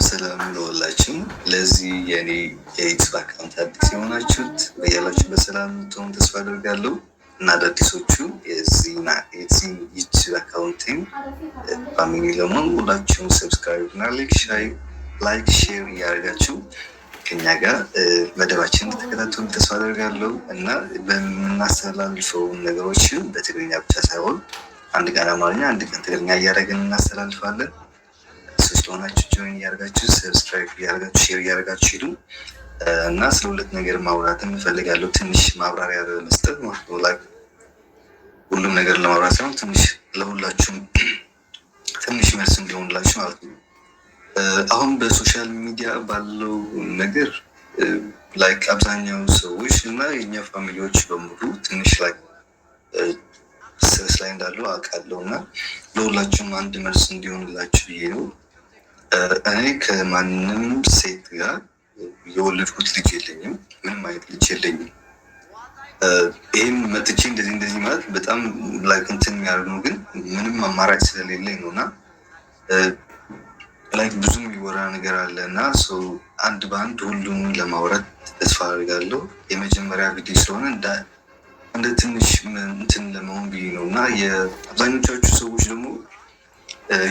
ሰላም ለሁላችሁም። ለዚህ የኔ የዩቲዩብ አካውንት አዲስ የሆናችሁት በያላችሁ በሰላም ትሆኑ ተስፋ አደርጋለሁ እና አዳዲሶቹ የዚህ ዩቲዩብ አካውንቲንግ ፋሚሊ ለመሆን ሁላችሁም ሰብስክራይብ እና ላይክ ሼር እያደረጋችሁ ከኛ ጋር መደባችን እንድትከታተሉ ተስፋ አደርጋለሁ እና በምናስተላልፈው ነገሮችን በትግርኛ ብቻ ሳይሆን አንድ ቀን አማርኛ አንድ ቀን ትግርኛ እያደረግን እናስተላልፋለን። ስለሆናችሁ ጆይን እያደረጋችሁ ሰብስክራይብ እያደረጋችሁ ሼር እያደረጋችሁ ሂዱ እና ስለ ሁለት ነገር ማውራት እንፈልጋለሁ። ትንሽ ማብራሪያ መስጠት ማለት ነው። ላይክ ሁሉም ነገር ለማውራት ሳይሆን ትንሽ ለሁላችሁም ትንሽ መልስ እንዲሆንላችሁ ማለት ነው። አሁን በሶሻል ሚዲያ ባለው ነገር ላይክ አብዛኛው ሰዎች እና የኛ ፋሚሊዎች በሙሉ ትንሽ ላይ ስትረስ ላይ እንዳሉ አውቃለሁ እና ለሁላችሁም አንድ መልስ እንዲሆንላችሁ ብዬ ነው። እኔ ከማንም ሴት ጋር የወለድኩት ልጅ የለኝም፣ ምንም አይነት ልጅ የለኝም። ይህም መጥቼ እንደዚህ ማለት በጣም ላይክ እንትን የሚያደርግ ነው፣ ግን ምንም አማራጭ ስለሌለኝ ነው እና ላይክ ብዙ የሚወራ ነገር አለ እና አንድ በአንድ ሁሉም ለማውራት ተስፋ አድርጋለሁ። የመጀመሪያ ቪዲዮ ስለሆነ እንደ ትንሽ እንትን ለመሆን ብዬ ነው እና የአብዛኞቻችሁ ሰዎች ደግሞ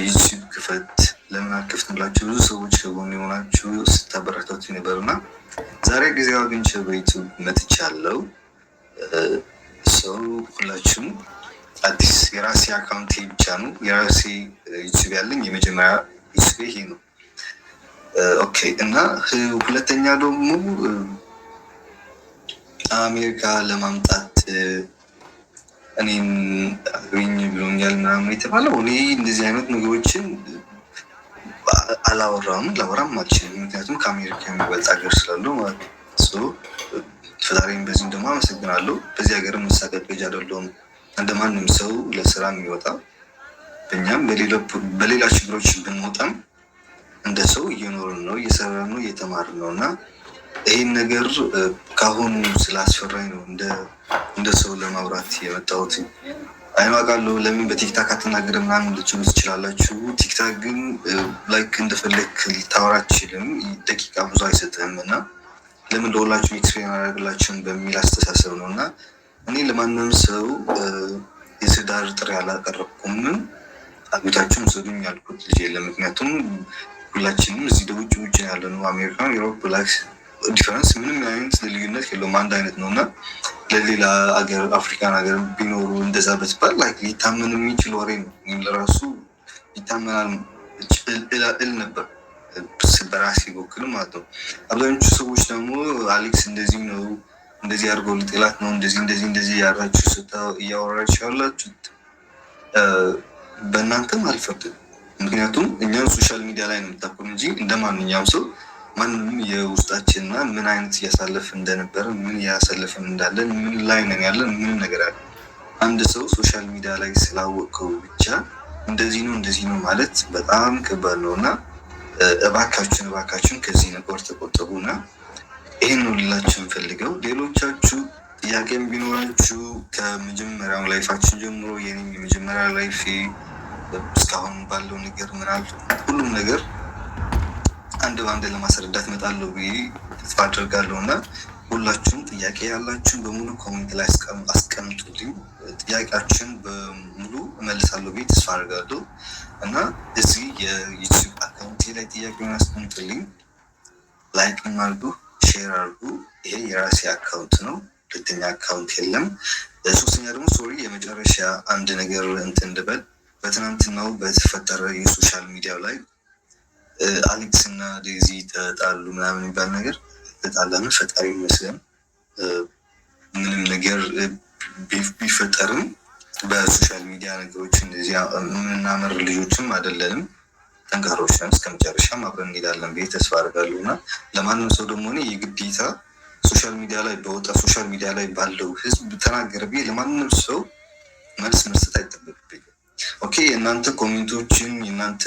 ዩቲዩብ ክፈት ለምን አልከፍትም ብላችሁ ብዙ ሰዎች ከጎን የሆናችሁ ስታበረታቱ ነበር እና ዛሬ ጊዜው አግኝቼ በዩቲዩብ መጥቻለሁ። ሁላችሁም አዲስ የራሴ አካውንቴ ብቻ ነው የራሴ ዩቲዩብ ያለኝ የመጀመሪያ ዩቲዩብ ይሄ ነው። ኦኬ እና ሁለተኛ ደግሞ አሜሪካ ለማምጣት እኔም አግኝ ብሎኛል ምናምን የተባለው እኔ እንደዚህ አይነት ነገሮችን ላወራም አልችልም። ምክንያቱም ከአሜሪካ የሚበልጥ ሀገር ስላለው ማለት ነው። ፈጣሪም በዚህም ደግሞ አመሰግናለሁ። በዚህ ሀገር መሳቀቅ ልጅ አይደለሁም። እንደማንም ሰው ለስራ የሚወጣ በእኛም በሌላ ችግሮች ብንወጣም እንደ ሰው እየኖርን ነው፣ እየሰራን ነው፣ እየተማርን ነው እና ይህን ነገር ከአሁኑ ስላስፈራኝ ነው እንደ ሰው ለማውራት የመጣሁት። አይማቃለሁ ለምን በቲክታክ አትናገር ምናምን ልትሉ ትችላላችሁ። ቲክታክ ግን ላይክ እንደፈለግ ልታወራ አትችልም፣ ደቂቃ ብዙ አይሰጥህም እና ለምን ለሁላችሁም ኤክስፔሪንስ አደረግላችሁም በሚል አስተሳሰብ ነው እና እኔ ለማንም ሰው የትዳር ጥሪ አላቀረብኩም። አግብታችሁም ስዱኝ ያልኩት ልጅ የለም። ምክንያቱም ሁላችንም እዚህ ውጭ ያለ ነው። አሜሪካን ዩሮፕ ላይክ ዲፈረንስ ምንም አይነት ልዩነት የለውም፣ አንድ አይነት ነው እና ለሌላ አገር አፍሪካን ሀገር ቢኖሩ እንደዛ በትባል ላይክ ሊታመን የሚችል ወሬ ነው። ለራሱ ይታመናል እል ነበር በራሴ በኩል ማለት ነው። አብዛኞቹ ሰዎች ደግሞ አሌክስ እንደዚህ ነው እንደዚህ አድርገው ልጥላት ነው እንደዚህ ያራችሁ እያወራችሁ ያላችሁት በእናንተም አልፈርድም። ምክንያቱም እኛም ሶሻል ሚዲያ ላይ ነው የምታውቁን እንጂ እንደ ማንኛውም ሰው ማንም የውስጣችንና ምን አይነት እያሳለፍ እንደነበረ ምን እያሳለፍን እንዳለን ምን ላይ ነን ያለን ምን ነገር አለ። አንድ ሰው ሶሻል ሚዲያ ላይ ስላወቀው ብቻ እንደዚህ ነው ማለት በጣም ከባድ ነው እና እባካችሁን ከዚህ ነገር ተቆጠቡ እና ይህን ነው ልላችሁ እንፈልገው። ሌሎቻችሁ ጥያቄም ቢኖራችሁ ከመጀመሪያው ላይፋችን ጀምሮ የኔም የመጀመሪያ ላይፌ እስካሁን ባለው ነገር ሁሉም ነገር አንድ በአንድ ለማስረዳት እመጣለሁ ብዬ ተስፋ አድርጋለሁ እና ሁላችሁም ጥያቄ ያላችሁን በሙሉ ኮሜንት ላይ አስቀምጡልኝ። ጥያቄያችሁን በሙሉ እመልሳለሁ ብዬ ተስፋ አድርጋለሁ እና እዚህ የዩቲዩብ አካውንቴ ላይ ጥያቄውን አስቀምጡልኝ። ላይክ አድርጉ፣ ሼር አድርጉ። ይሄ የራሴ አካውንት ነው፣ ሁለተኛ አካውንት የለም። ሶስተኛ ደግሞ የመጨረሻ አንድ ነገር እንትን ልበል። በትናንትናው በተፈጠረ የሶሻል ሚዲያ ላይ አሌክስ እና ዴዚ ተጣሉ ምናምን የሚባል ነገር ተጣላን። ፈጣሪ ይመስገን ምንም ነገር ቢፈጠርም በሶሻል ሚዲያ ነገሮች እንደዚህ የምናመር ልጆችም አይደለንም። ጠንካሮች ነን፣ እስከ መጨረሻም አብረን እንሄዳለን ብዬ ተስፋ አድርጋለሁ እና ለማንም ሰው ደግሞ እኔ የግዴታ ሶሻል ሚዲያ ላይ ባለው ህዝብ ተናገረ ብዬ ለማንም ሰው መልስ መስጠት አይጠበቅብኝም። ኦኬ የእናንተ ኮሜንቶችን የእናንተ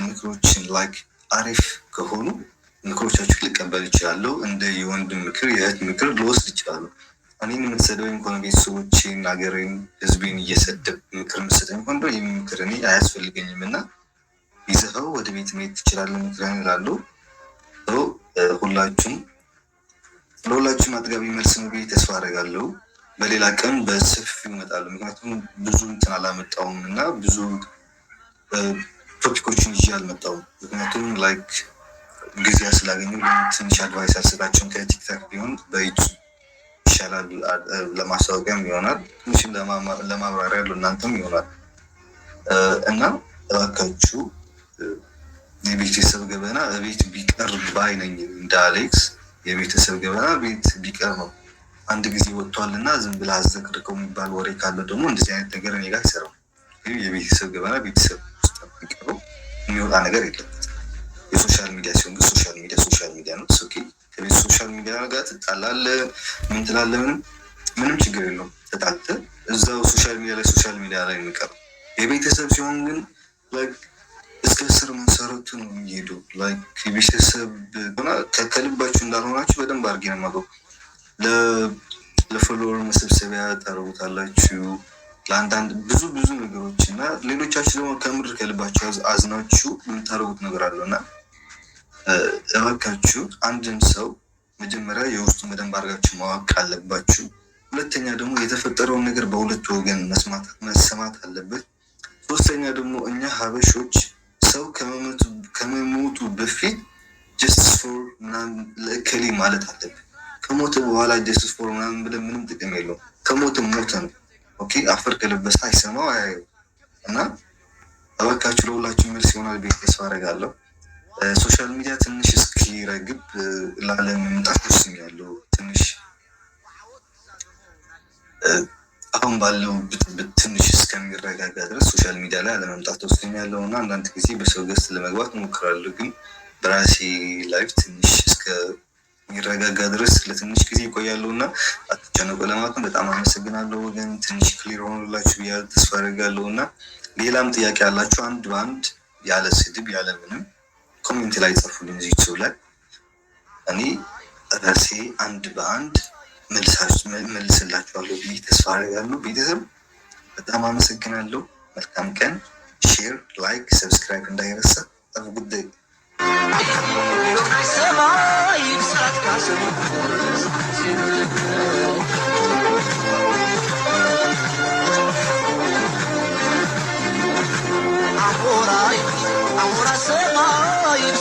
ምክሮችን ላይክ አሪፍ ከሆኑ ምክሮቻችሁ ልቀበል ይችላለሁ። እንደ የወንድም ምክር የእህት ምክር ልወስድ ይችላለሁ። እኔን የምትሰደበኝ ከሆነ ቤተሰቦቼን፣ ሀገሬን፣ ህዝቤን እየሰደብ ምክር የምትሰጠኝ እንኳን ይህ ምክር እኔ አያስፈልገኝም እና ይዘኸው ወደ ቤት መሄድ ትችላለህ ምክርን እላለሁ። ለሁላችሁም አጥጋቢ መልስ ነው ብዬ ተስፋ አደርጋለሁ። በሌላ ቀን በሰፊው እመጣለሁ። ምክንያቱም ብዙ እንትን አላመጣውም እና ብዙ ቶፒኮችን ይዤ አልመጣውም። ምክንያቱም ላይክ ጊዜ ስላገኙ ትንሽ አድቫይስ አልሰጣቸውም። ከቲክታክ ቢሆን በዩቱብ ይሻላል፣ ለማስታወቂያም ይሆናል፣ ትንሽም ለማብራሪያ ለእናንተም ይሆናል እና እባካችሁ የቤተሰብ ገበና ቤት ቢቀር ባይ ነኝ። እንደ አሌክስ የቤተሰብ ገበና ቤት ቢቀር ነው። አንድ ጊዜ ወጥቷል እና ዝም ብለህ አዘቅድቀው የሚባል ወሬ ካለ ደግሞ እንደዚህ አይነት ነገር እኔ ጋር አይሰራም። የቤተሰብ ገበና ቤተሰብ ውስጥ ቢቀረው የሚወጣ ነገር የለበትም። የሶሻል ሚዲያ ሲሆን ግን ሶሻል ሚዲያ ነው። ከቤት ሶሻል ሚዲያ ጋር ትጣላለህ፣ ምን ትላለህ፣ ምንም ችግር የለውም። ተጣልተህ እዛው ሶሻል ሚዲያ ላይ የሚቀር። የቤተሰብ ሲሆን ግን እስከ ስር መሰረቱ ነው የሚሄዱ። የቤተሰብ ከልባችሁ እንዳልሆናችሁ በደንብ አድርጌ ነው የማውቀው። ለፎሎወር መሰብሰቢያ ታደርጉታላችሁ፣ ለአንዳንድ ብዙ ነገሮች እና ሌሎቻችሁ ደግሞ ከምድር ከልባችሁ አዝናችሁ የምታደርጉት ነገር አለው እና እባካችሁ አንድን ሰው መጀመሪያ የውስጡ በደንብ አድርጋችሁ ማወቅ አለባችሁ። ሁለተኛ ደግሞ የተፈጠረውን ነገር በሁለቱ ወገን መሰማት አለበት። ሶስተኛ ደግሞ እኛ ሀበሾች ሰው ከመሞቱ በፊት ጀስቲስ ፎር ምናምን ለእከሌ ማለት አለብን። ከሞተ በኋላ ጀስቲስ ፎር ምናምን ብለን ምንም ጥቅም የለውም። ከሞተ ሞተ ነው። ኦኬ አፈር ከለበሰ አይሰማው አያየው እና እባካችሁ ለሁላችሁ መልስ ይሆናል ብዬ ተስፋ አደርጋለሁ። ሶሻል ሚዲያ ትንሽ እስኪረግብ ላለመምጣት ወስኛለሁ። ትንሽ አሁን ባለው ብጥብጥ ትንሽ እስከሚረጋጋ ድረስ ሶሻል ሚዲያ ላይ አለመምጣት ወስኛለሁ እና አንዳንድ ጊዜ በሰው ገስት ለመግባት እሞክራለሁ። ግን በራሴ ላይፍ ትንሽ እስከሚረጋጋ ድረስ ለትንሽ ጊዜ ይቆያለሁ እና አትጨነቁ ለማለት ነው። በጣም አመሰግናለሁ ወገን። ትንሽ ክሊር ሆኖላችሁ ብዬ ተስፋ አደርጋለሁ እና ሌላም ጥያቄ ያላችሁ አንድ በአንድ ያለ ስድብ ያለ ምንም ኮሜንት ላይ ጻፉልኝ እዚህ ዩቲዩብ ላይ። እኔ ራሴ አንድ በአንድ መልስላችኋለሁ ብዬ ተስፋ አደርጋለሁ። ቤተሰብ በጣም አመሰግናለሁ። መልካም ቀን። ሼር፣ ላይክ፣ ሰብስክራይብ እንዳይረሳ። ጠፍ ጉዳይ Ahora, ahora se va a ir,